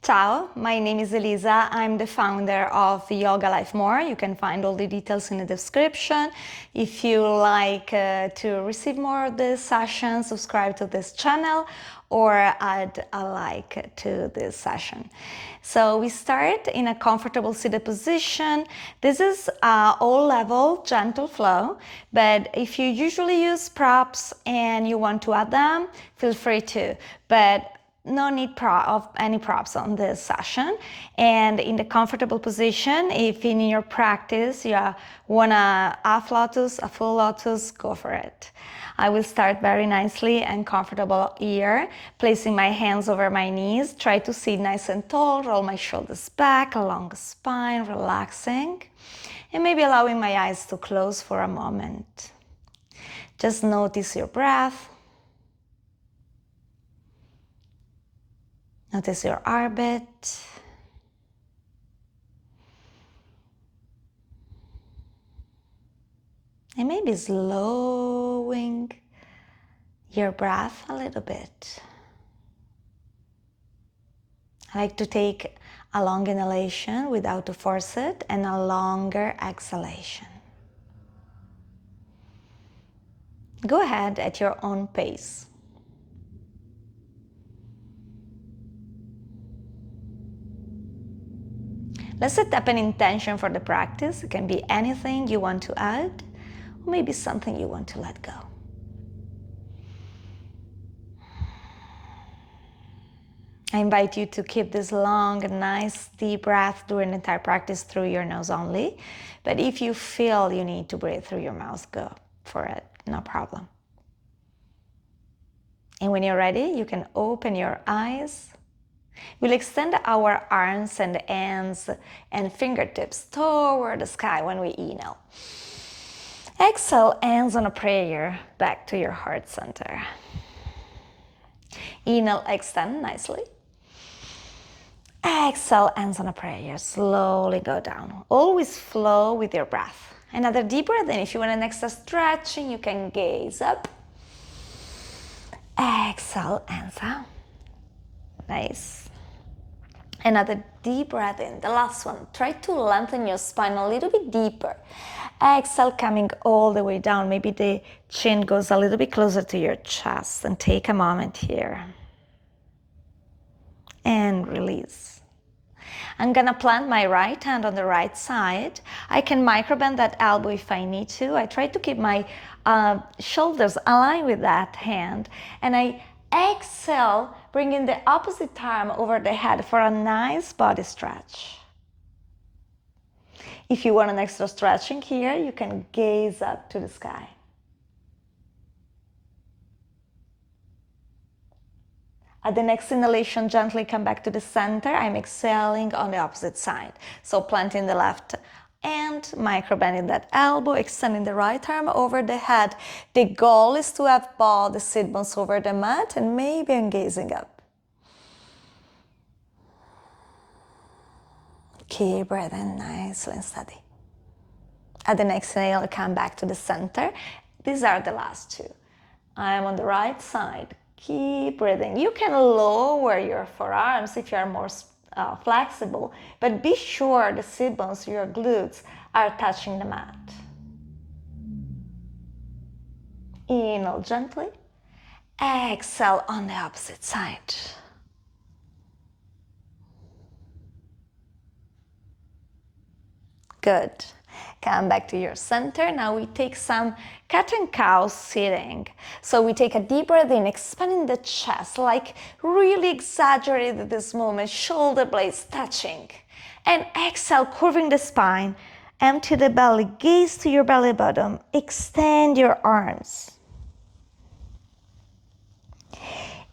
Ciao, my name is Elisa. I'm the founder of Yogalifemore. You can find all the details in the description. If you like to receive more of this session, subscribe to this channel or add a like to this session. So we start in a comfortable seated position. This is all level, gentle flow, but if you usually use props and you want to add them, feel free to. But no need of any props on this session. And in the comfortable position, if in your practice you want a half lotus, a full lotus, go for it. I will start very nicely and comfortable here, placing my hands over my knees. Try to sit nice and tall, roll my shoulders back along the spine, relaxing, and maybe allowing my eyes to close for a moment. Just notice your breath. Notice your orbit. And maybe slowing your breath a little bit. I like to take a long inhalation without to force it and a longer exhalation. Go ahead at your own pace. Let's set up an intention for the practice. It can be anything you want to add, or maybe something you want to let go. I invite you to keep this long and nice deep breath during the entire practice through your nose only. But if you feel you need to breathe through your mouth, go for it, no problem. And when you're ready, you can open your eyes. We'll extend our arms and hands and fingertips toward the sky when we inhale. Exhale, hands on a prayer, back to your heart center. Inhale, extend nicely. Exhale, hands on a prayer, slowly go down. Always flow with your breath. Another deep breath in. If you want an extra stretching, you can gaze up. Exhale, hands out. Nice. Another deep breath in, the last one. Try to lengthen your spine a little bit deeper. Exhale, coming all the way down. Maybe the chin goes a little bit closer to your chest. And take a moment here. And release. I'm gonna plant my right hand on the right side. I can microbend that elbow if I need to. I try to keep my shoulders aligned with that hand. And I exhale, bringing the opposite arm over the head for a nice body stretch. If you want an extra stretching here, you can gaze up to the sky. At the next inhalation, gently come back to the center. I'm exhaling on the opposite side. So planting the left hand, microbending that elbow, extending the right arm over the head. The goal is to have both the sit bones over the mat and maybe I'm gazing up. Keep breathing nicely and steady. At the next inhale, come back to the center. These are the last two. I am on the right side. Keep breathing. You can lower your forearms if you are more flexible, but be sure the sit bones, your glutes, are touching the mat. Inhale gently. Exhale on the opposite side. Good. Come back to your center. Now we take some cat and cow sitting. So we take a deep breath in, expanding the chest, like really exaggerated this moment, shoulder blades touching. And exhale, curving the spine. Empty the belly, gaze to your belly button, extend your arms.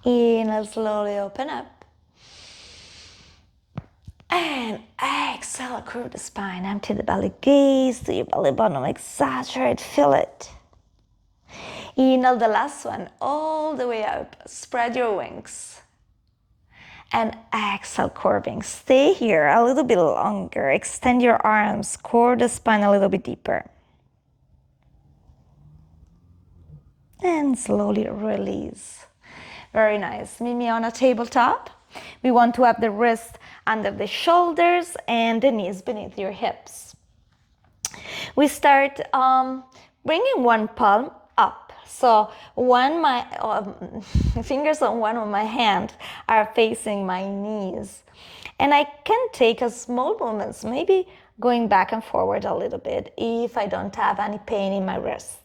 Inhale, slowly open up. And exhale, curve the spine, empty the belly, gaze to your belly button, exaggerate, feel it. Inhale, the last one, all the way up, spread your wings. And exhale, curving. Stay here a little bit longer, extend your arms, curve the spine a little bit deeper. And slowly release. Very nice. Meet me on a tabletop. We want to have the wrist under the shoulders and the knees beneath your hips. We start bringing one palm up. So my fingers on one of my hands are facing my knees. And I can take a small movements, maybe going back and forward a little bit if I don't have any pain in my wrist.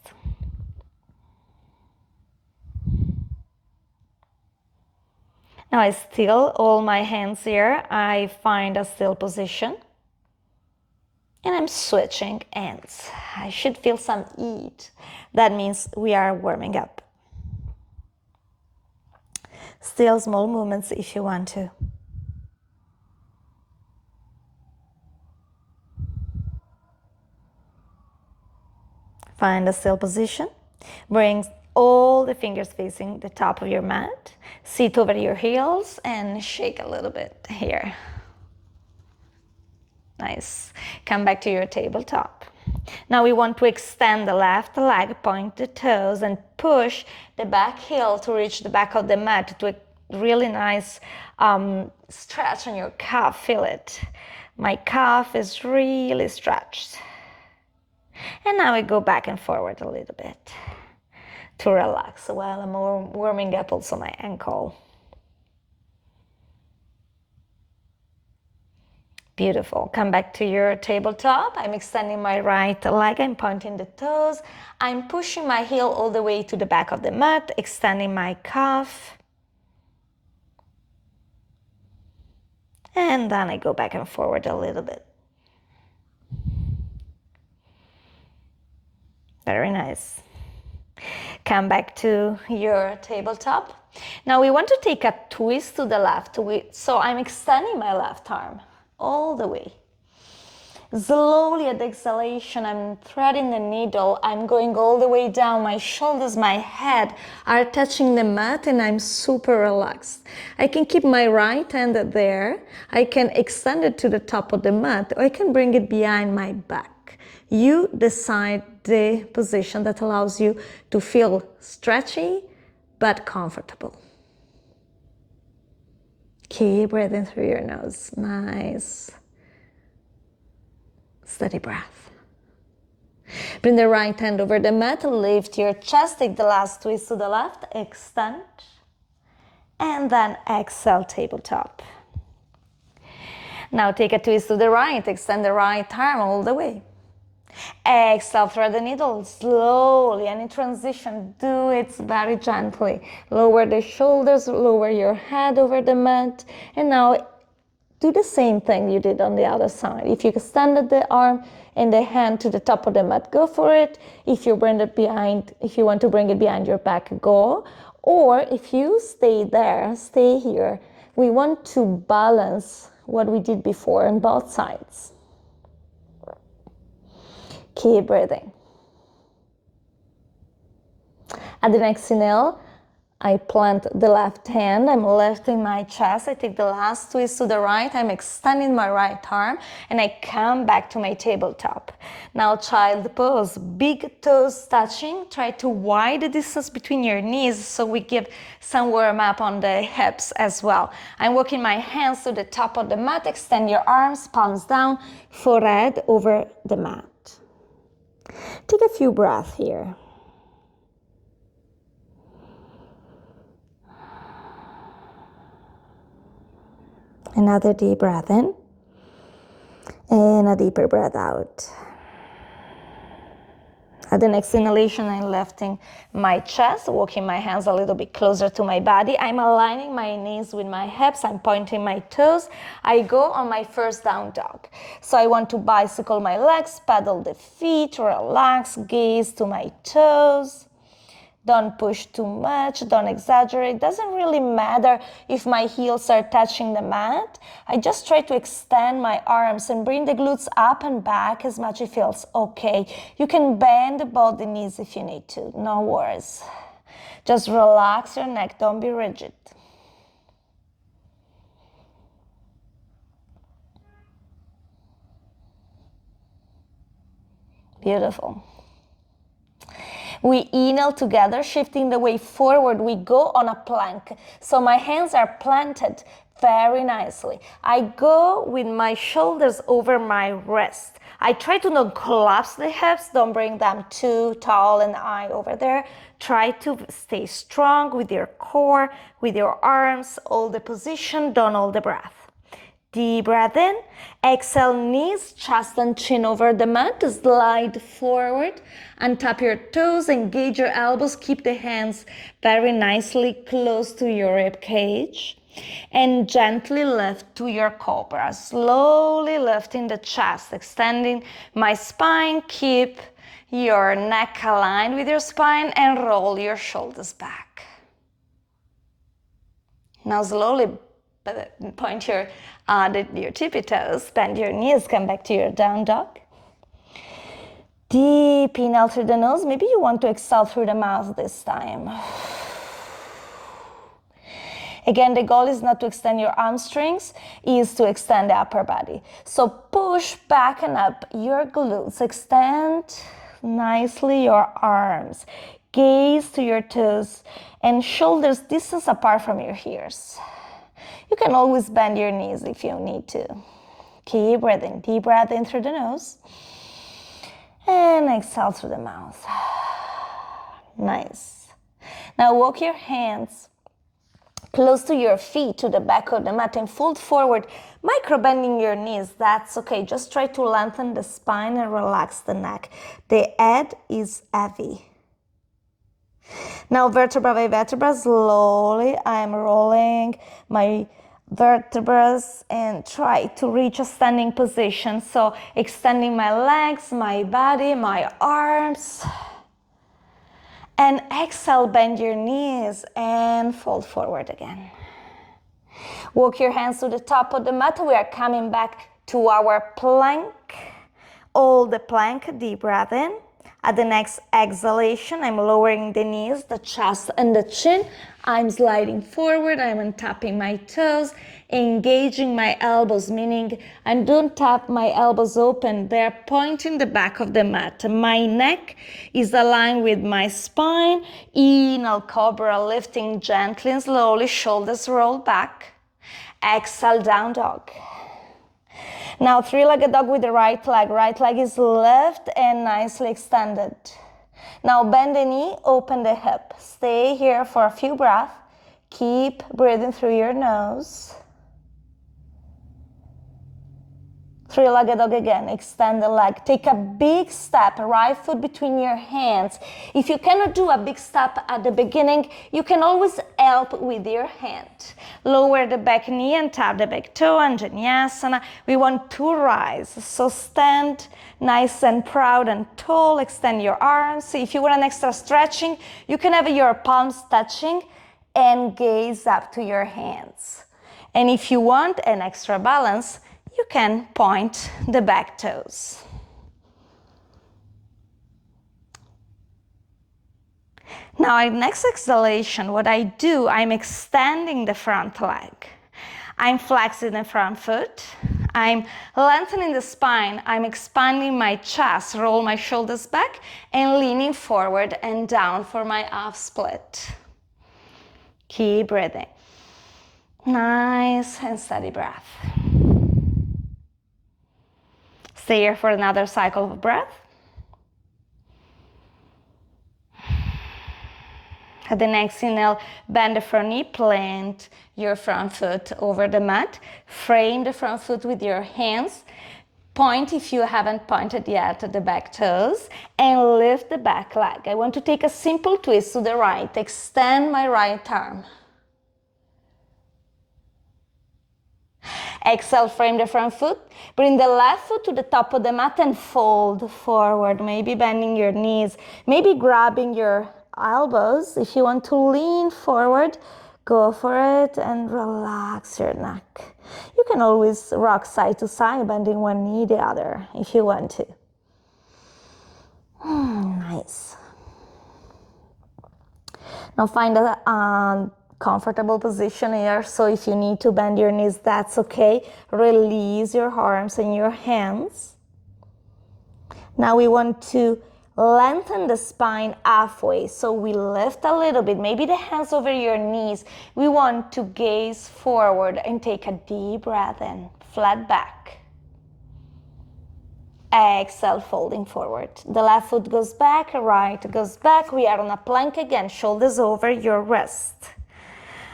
Now I still hold my hands here. I find a still position. And I'm switching hands. I should feel some heat. That means we are warming up. Still small movements if you want to. Find a still position. Bring all the fingers facing the top of your mat. Sit over your heels and shake a little bit here. Nice. Come back to your tabletop. Now we want to extend the left leg, point the toes, and push the back heel to reach the back of the mat to a really nice stretch on your calf. Feel it. My calf is really stretched. And now we go back and forward a little bit to relax while I'm warming up also my ankle. Beautiful. Come back to your tabletop. I'm extending my right leg. I'm pointing the toes. I'm pushing my heel all the way to the back of the mat, extending my calf. And then I go back and forward a little bit. Very nice. Come back to your tabletop. Now we want to take a twist to the left. So I'm extending my left arm all the way. Slowly at the exhalation, I'm threading the needle. I'm going all the way down. My shoulders, my head are touching the mat and I'm super relaxed. I can keep my right hand there. I can extend it to the top of the mat or I can bring it behind my back. You decide the position that allows you to feel stretchy but comfortable. Keep breathing through your nose. Nice. Steady breath. Bring the right hand over the mat, lift your chest, take the last twist to the left, extend, and then exhale, tabletop. Now take a twist to the right, extend the right arm all the way. Exhale, thread the needle slowly, and in transition, do it very gently. Lower the shoulders, lower your head over the mat, and now do the same thing you did on the other side. If you extended the arm and the hand to the top of the mat, go for it. If you want to bring it behind your back, go. Or if you stay there, stay here. We want to balance what we did before on both sides. Keep breathing. At the next inhale, I plant the left hand, I'm lifting my chest, I take the last twist to the right, I'm extending my right arm, and I come back to my tabletop. Now child pose, big toes touching, try to widen the distance between your knees so we give some warm up on the hips as well. I'm walking my hands to the top of the mat, extend your arms, palms down, forehead over the mat. Take a few breaths here. Another deep breath in and a deeper breath out. At the next inhalation, I'm lifting my chest, walking my hands a little bit closer to my body. I'm aligning my knees with my hips. I'm pointing my toes. I go on my first down dog. So I want to bicycle my legs, pedal the feet, relax, gaze to my toes. Don't push too much, don't exaggerate. Doesn't really matter if my heels are touching the mat. I just try to extend my arms and bring the glutes up and back as much as it feels okay. You can bend both the knees if you need to, no worries. Just relax your neck, don't be rigid. Beautiful. We inhale together, shifting the weight forward. We go on a plank. So my hands are planted very nicely. I go with my shoulders over my wrist. I try to not collapse the hips. Don't bring them too tall and high over there. Try to stay strong with your core, with your arms. Hold the position, don't hold the breath. Deep breath in. Exhale, knees, chest and chin over the mat. Slide forward and tap your toes. Engage your elbows. Keep the hands very nicely close to your rib cage. And gently lift to your cobra. Slowly lifting the chest, extending my spine. Keep your neck aligned with your spine and roll your shoulders back. Now slowly point your tippy toes, bend your knees, come back to your down dog. Deep inhale through the nose. Maybe you want to exhale through the mouth this time. Again, the goal is not to extend your hamstrings, is to extend the upper body. So push back and up your glutes. Extend nicely your arms. Gaze to your toes and shoulders distance apart from your ears. You can always bend your knees if you need to. Keep breathing. Deep breath in through the nose. And exhale through the mouth. Nice. Now walk your hands close to your feet, to the back of the mat, and fold forward, micro bending your knees. That's okay. Just try to lengthen the spine and relax the neck. The head is heavy. Now vertebra by vertebra, slowly I'm rolling my vertebrae and try to reach a standing position. So extending my legs, my body, my arms. And exhale, bend your knees and fold forward again. Walk your hands to the top of the mat. We are coming back to our plank. Hold the plank, deep breath in. At the next exhalation, I'm lowering the knees, the chest and the chin. I'm sliding forward, I'm untapping my toes, engaging my elbows, meaning I don't tap my elbows open, they're pointing the back of the mat. My neck is aligned with my spine. Inhale, cobra, lifting gently and slowly, shoulders roll back. Exhale, down dog. Now three-legged dog with the right leg is left and nicely extended. Now bend the knee, open the hip. Stay here for a few breaths. Keep breathing through your nose. Three-legged dog again, extend the leg. Take a big step, right foot between your hands. If you cannot do a big step at the beginning, you can always help with your hand. Lower the back knee and tap the back toe, Anjaneyasana. We want to rise, so stand nice and proud and tall. Extend your arms. If you want an extra stretching, you can have your palms touching and gaze up to your hands. And if you want an extra balance, you can point the back toes. Now, in next exhalation, what I do, I'm extending the front leg. I'm flexing the front foot. I'm lengthening the spine. I'm expanding my chest, roll my shoulders back, and leaning forward and down for my half split. Keep breathing. Nice and steady breath. Stay here for another cycle of breath. At the next inhale, bend the front knee, plant your front foot over the mat. Frame the front foot with your hands. Point if you haven't pointed yet at the back toes. And lift the back leg. I want to take a simple twist to the right. Extend my right arm. Exhale, frame the front foot. Bring the left foot to the top of the mat and fold forward. Maybe bending your knees. Maybe grabbing your elbows. If you want to lean forward, go for it and relax your neck. You can always rock side to side, bending one knee, the other, if you want to. Nice. Now find a comfortable position here, so if you need to bend your knees, that's okay. Release your arms and your hands. Now we want to Lengthen the spine halfway, so we lift a little bit, maybe the hands over your knees. We want to gaze forward and take a deep breath in, flat back. Exhale, folding forward. The left foot goes back, right goes back. We are on a plank again, shoulders over your wrist.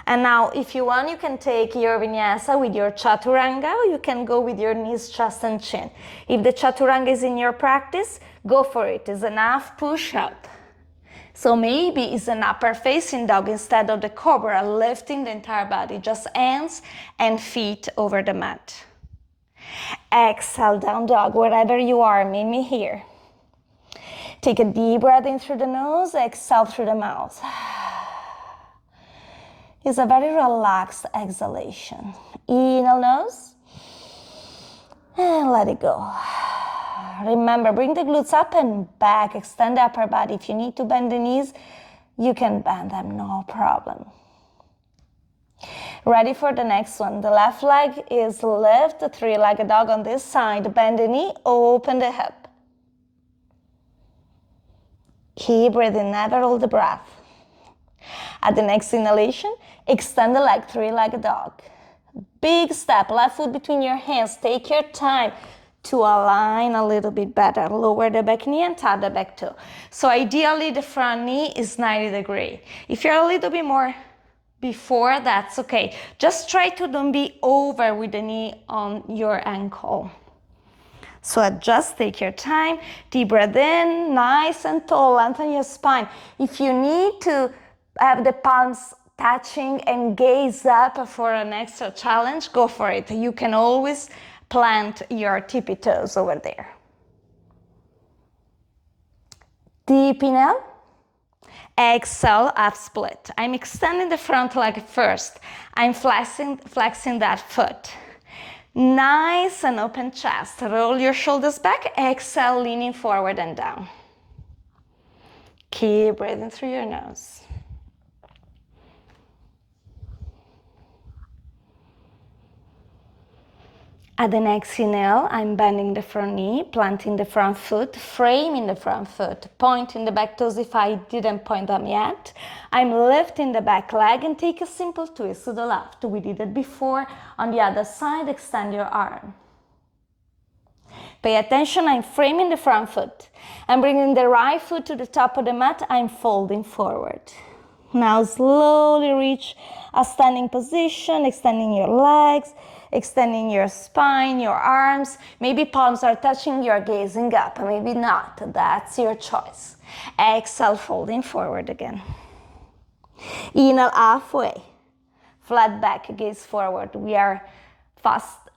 And now, if you want, you can take your vinyasa with your chaturanga, or you can go with your knees, chest, and chin. If the chaturanga is in your practice, go for it. It's an half push-up. So maybe it's an upper facing dog instead of the cobra, lifting the entire body, just hands and feet over the mat. Exhale, down dog, wherever you are, meet me here. Take a deep breath in through the nose, exhale through the mouth. It's a very relaxed exhalation. Inhale nose, and let it go. Remember, bring the glutes up and back, extend the upper body. If you need to bend the knees, you can bend them, no problem. Ready for the next one. The left leg is lift, the three-legged dog on this side. Bend the knee, open the hip. Keep breathing, never hold the breath. At the next inhalation, extend the leg, three-legged dog. Big step, left foot between your hands. Take your time to align a little bit better. Lower the back knee and tap the back toe. So ideally, the front knee is 90 degrees. If you're a little bit more before, that's okay. Just try to don't be over with the knee on your ankle. So adjust, take your time, deep breath in, nice and tall, lengthen your spine. If you need to have the palms touching and gaze up for an extra challenge, go for it. You can always plant your tippy toes over there. Deep inhale, exhale, half split. I'm extending the front leg first. I'm flexing that foot. Nice and open chest. Roll your shoulders back. Exhale, leaning forward and down. Keep breathing through your nose. At the next inhale, I'm bending the front knee, planting the front foot, framing the front foot, pointing the back toes if I didn't point them yet. I'm lifting the back leg and take a simple twist to the left. We did it before. On the other side, extend your arm. Pay attention, I'm framing the front foot. I'm bringing the right foot to the top of the mat. I'm folding forward. Now slowly reach a standing position, extending your legs, extending your spine, your arms. Maybe palms are touching, you're gazing up. Maybe not. That's your choice. Exhale, folding forward again. Inhale, halfway. Flat back, gaze forward. We are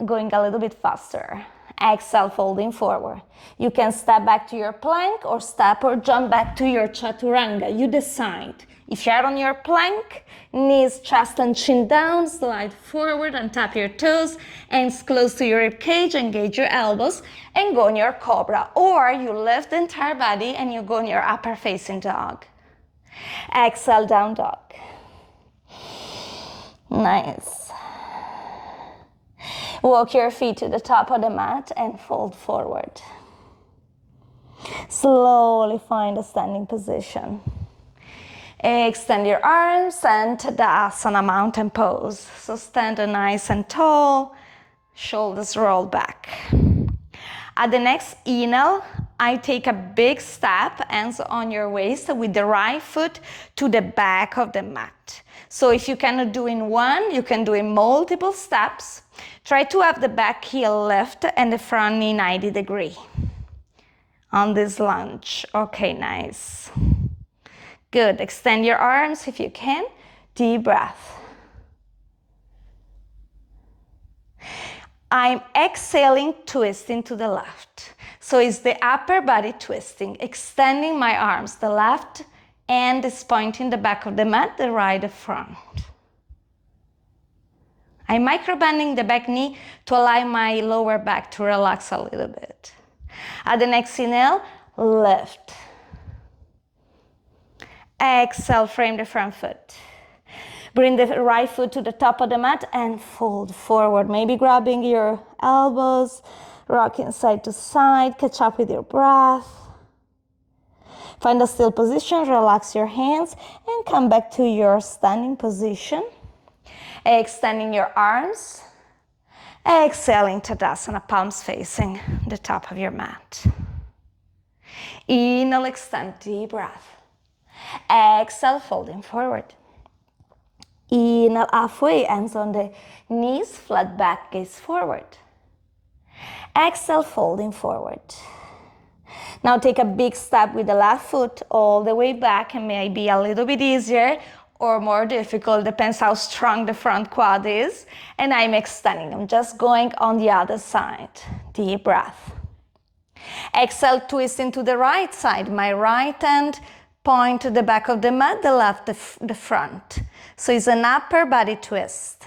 going a little bit faster. Exhale, folding forward. You can step back to your plank or step or jump back to your chaturanga. You decide. If you're on your plank, knees, chest and chin down, slide forward and tap your toes, hands close to your rib cage, engage your elbows and go in your cobra. Or you lift the entire body and you go in your upper facing dog. Exhale, down dog. Nice. Walk your feet to the top of the mat and fold forward. Slowly find a standing position. Extend your arms and Tadasana mountain pose. So stand nice and tall, shoulders roll back. At the next inhale, I take a big step, hands on your waist with the right foot to the back of the mat. So if you cannot do in one, you can do in multiple steps. Try to have the back heel lift and the front knee 90 degrees on this lunge. Okay, nice. Good. Extend your arms if you can. Deep breath. I'm exhaling, twisting to the left. So it's the upper body twisting, extending my arms. The left hand is pointing the back of the mat, the right the front. I'm microbending the back knee to allow my lower back to relax a little bit. At the next inhale, lift. Exhale, frame the front foot. Bring the right foot to the top of the mat and fold forward. Maybe grabbing your elbows, rocking side to side, catch up with your breath. Find a still position, relax your hands, and come back to your standing position. Extending your arms. Exhaling Tadasana, palms facing the top of your mat. Inhale, extend, deep breath. Exhale, folding forward. Inhale, halfway, hands on the knees, flat back, gaze forward. Exhale, folding forward. Now take a big step with the left foot all the way back, and may be a little bit easier or more difficult, depends how strong the front quad is. And I'm extending, I'm just going on the other side. Deep breath. Exhale, twist into the right side. My right hand point to the back of the mat, the left the front. So it's an upper body twist.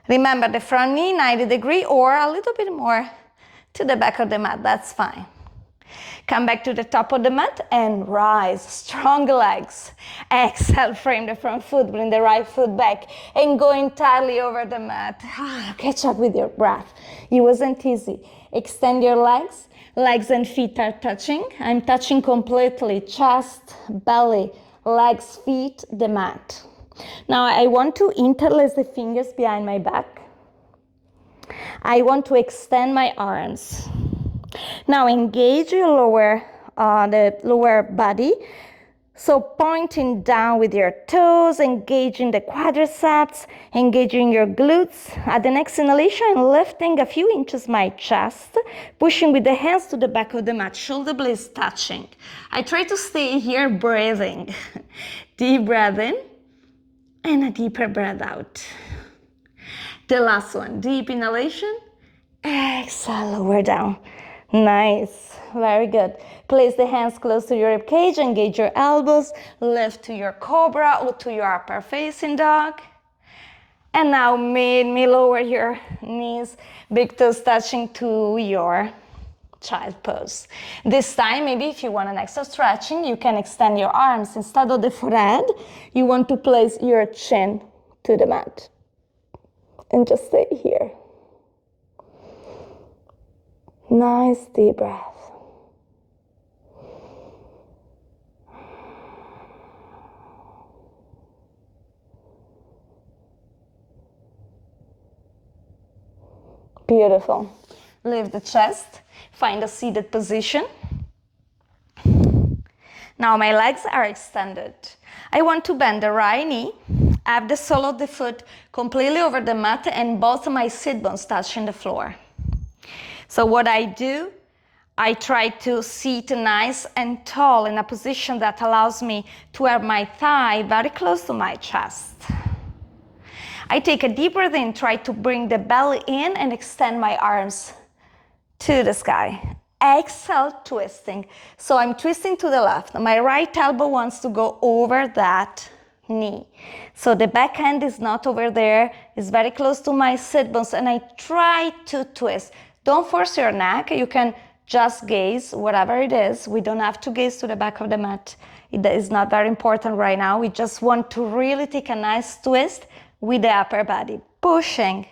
Remember the front knee 90 degrees or a little bit more to the back of the mat, that's fine. Come back to the top of the mat and rise, strong legs. Exhale, frame the front foot, bring the right foot back and go entirely over the mat. Catch up with your breath. It wasn't easy. Extend your legs. Legs and feet are touching. I'm touching completely, chest, belly, legs, feet, the mat. Now I want to interlace the fingers behind my back. I want to extend my arms. Now engage your the lower body. So pointing down with your toes, engaging the quadriceps, engaging your glutes. At the next inhalation, I'm lifting a few inches my chest, pushing with the hands to the back of the mat, shoulder blades touching. I try to stay here breathing. Deep breath in and a deeper breath out. The last one, deep inhalation, exhale, lower down. Nice, very good. Place the hands close to your rib cage, engage your elbows, lift to your cobra or to your upper facing dog. And now me lower your knees, big toes touching to your child pose. This time, maybe if you want an extra stretching, you can extend your arms. Instead of the forehead, you want to place your chin to the mat. And just stay here. Nice deep breath. Beautiful. Lift the chest, find a seated position. Now my legs are extended. I want to bend the right knee, have the sole of the foot completely over the mat and both of my sit bones touching the floor. So what I do, I try to sit nice and tall in a position that allows me to have my thigh very close to my chest. I take a deep breath in, try to bring the belly in and extend my arms to the sky. Exhale, twisting. So I'm twisting to the left. My right elbow wants to go over that knee. So the back hand is not over there, it's very close to my sit bones and I try to twist. Don't force your neck, you can just gaze, whatever it is. We don't have to gaze to the back of the mat. It is not very important right now. We just want to really take a nice twist with the upper body, pushing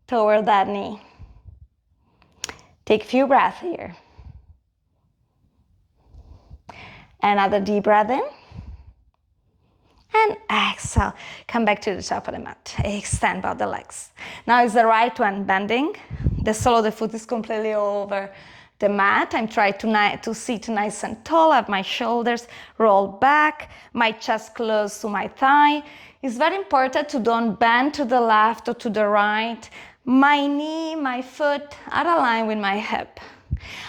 toward that knee. Take a few breaths here. Another deep breath in. And exhale. Come back to the top of the mat. Extend both the legs. Now is the right one bending. The sole of the foot is completely over the mat. I'm trying to sit nice and tall, have my shoulders roll back, my chest close to my thigh. It's very important to don't bend to the left or to the right. My knee, my foot are aligned with my hip.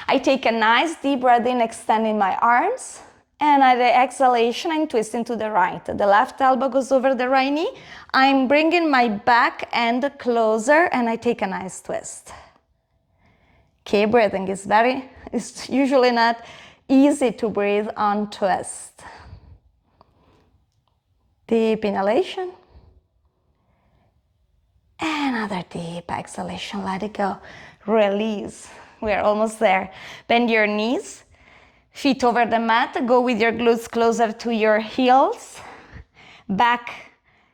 I take a nice deep breath in, extending my arms. And at the exhalation, I'm twisting to the right. The left elbow goes over the right knee. I'm bringing my back end closer and I take a nice twist. Keep breathing. It's usually not easy to breathe on twist. Deep inhalation. Another deep exhalation. Let it go. Release. We're almost there. Bend your knees. Feet over the mat, go with your glutes closer to your heels. Back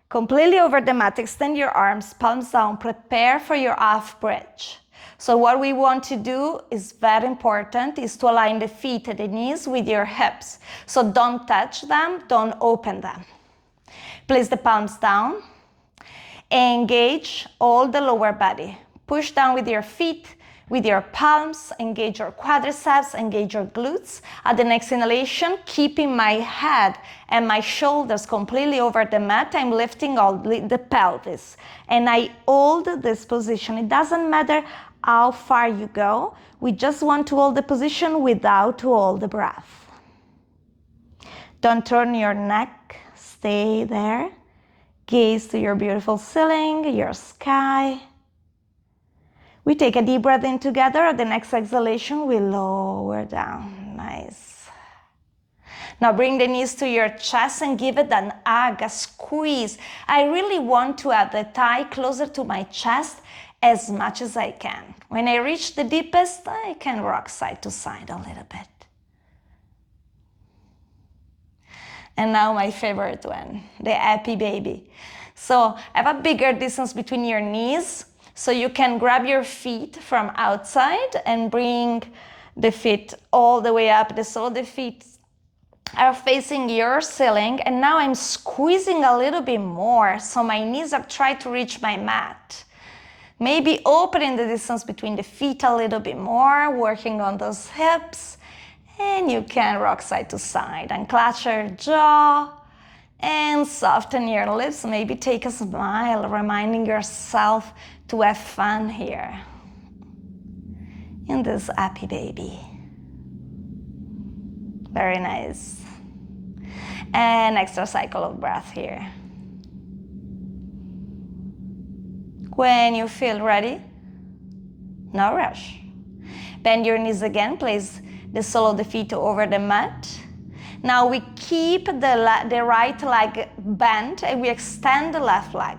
completely over the mat, extend your arms, palms down, prepare for your half bridge. So what we want to do is very important, is to align the feet and the knees with your hips. So don't touch them, don't open them. Place the palms down. Engage all the lower body. Push down with your feet, with your palms, engage your quadriceps, engage your glutes. At the next inhalation, keeping my head and my shoulders completely over the mat, I'm lifting all the pelvis. And I hold this position. It doesn't matter how far you go. We just want to hold the position without to hold the breath. Don't turn your neck. Stay there. Gaze to your beautiful ceiling, your sky. We take a deep breath in together. At the next exhalation, we lower down. Nice. Now bring the knees to your chest and give it an hug, a squeeze. I really want to have the thigh closer to my chest as much as I can. When I reach the deepest, I can rock side to side a little bit. And now my favorite one, the happy baby. So have a bigger distance between your knees, so you can grab your feet from outside and bring the feet all the way up. The sole of the feet are facing your ceiling, and now I'm squeezing a little bit more, so my knees are trying to reach my mat. Maybe opening the distance between the feet a little bit more, working on those hips. And you can rock side to side, unclench your jaw and soften your lips. Maybe take a smile, reminding yourself to have fun here in this happy baby. Very nice. And extra cycle of breath here. When you feel ready, no rush. Bend your knees again, place the sole of the feet over the mat. Now we keep the right leg bent and we extend the left leg.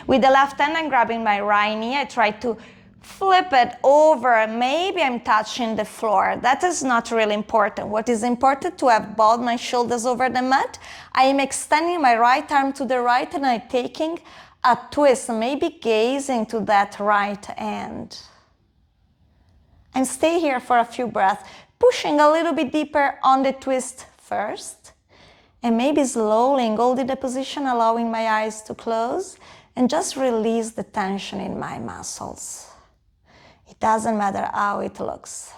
With the left hand, I'm grabbing my right knee. I try to flip it over. Maybe I'm touching the floor. That is not really important. What is important to have both my shoulders over the mat. I am extending my right arm to the right and I'm taking a twist, maybe gazing to that right hand. And stay here for a few breaths, pushing a little bit deeper on the twist first, and maybe slowly holding the position, allowing my eyes to close, and just release the tension in my muscles. It doesn't matter how it looks.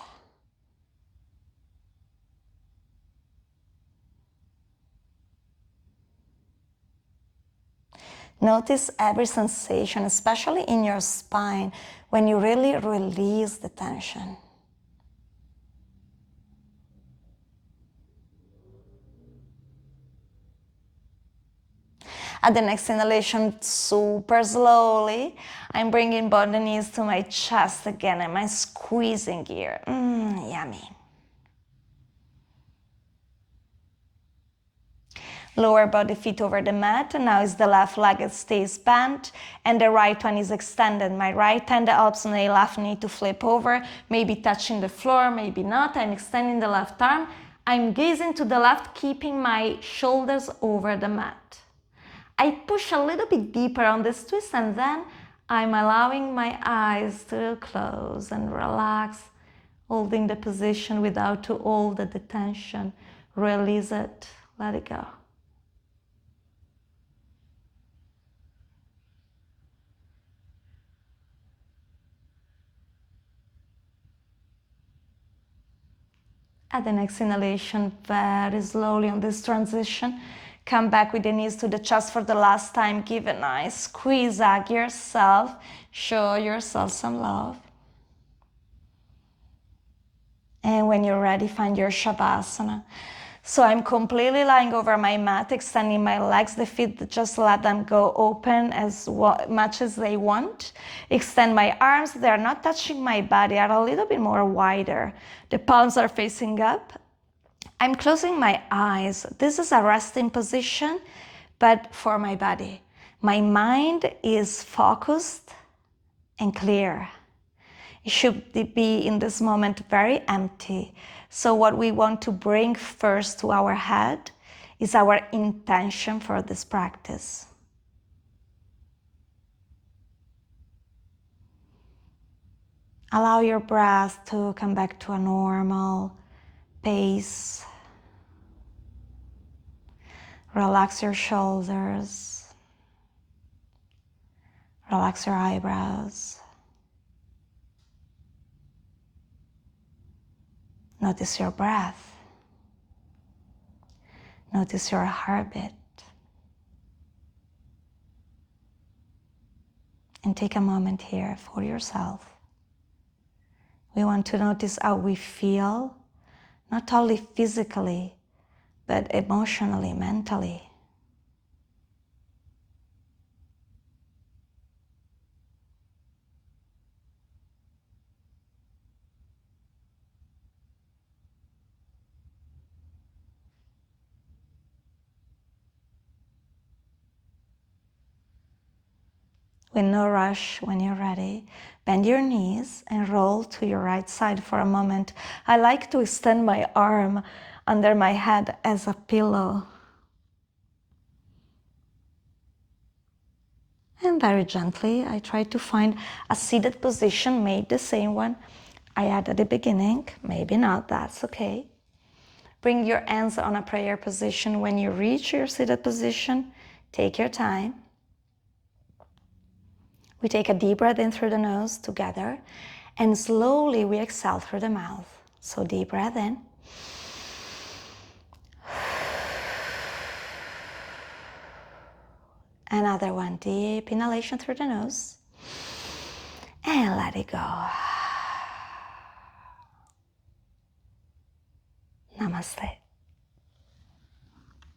Notice every sensation, especially in your spine, when you really release the tension. At the next inhalation, super slowly, I'm bringing both the knees to my chest again. Am I squeezing here? Yummy. Lower body feet over the mat. Now is the left leg, it stays bent, and the right one is extended. My right hand helps my left knee to flip over, maybe touching the floor, maybe not. I'm extending the left arm. I'm gazing to the left, keeping my shoulders over the mat. I push a little bit deeper on this twist, and then I'm allowing my eyes to close and relax, holding the position without to hold the tension. Release it, let it go. At the next inhalation, very slowly on this transition, come back with the knees to the chest for the last time. Give a nice squeeze, hug yourself, show yourself some love. And when you're ready, find your Shavasana. So I'm completely lying over my mat, extending my legs, the feet, just let them go open as much as they want. Extend my arms, they're not touching my body, are a little bit more wider. The palms are facing up. I'm closing my eyes. This is a resting position, but for my body. My mind is focused and clear. It should be in this moment very empty. So what we want to bring first to our head is our intention for this practice. Allow your breath to come back to a normal pace. Relax your shoulders. Relax your eyebrows. Notice your breath. Notice your heartbeat. And take a moment here for yourself. We want to notice how we feel, not only physically, but emotionally, mentally. With no rush, when you're ready, bend your knees and roll to your right side for a moment. I like to extend my arm under my head as a pillow. And very gently, I try to find a seated position, maybe the same one I had at the beginning. Maybe not, that's okay. Bring your hands on a prayer position. When you reach your seated position, take your time. We take a deep breath in through the nose together, and slowly we exhale through the mouth. So deep breath in. Another one, deep inhalation through the nose. And let it go. Namaste.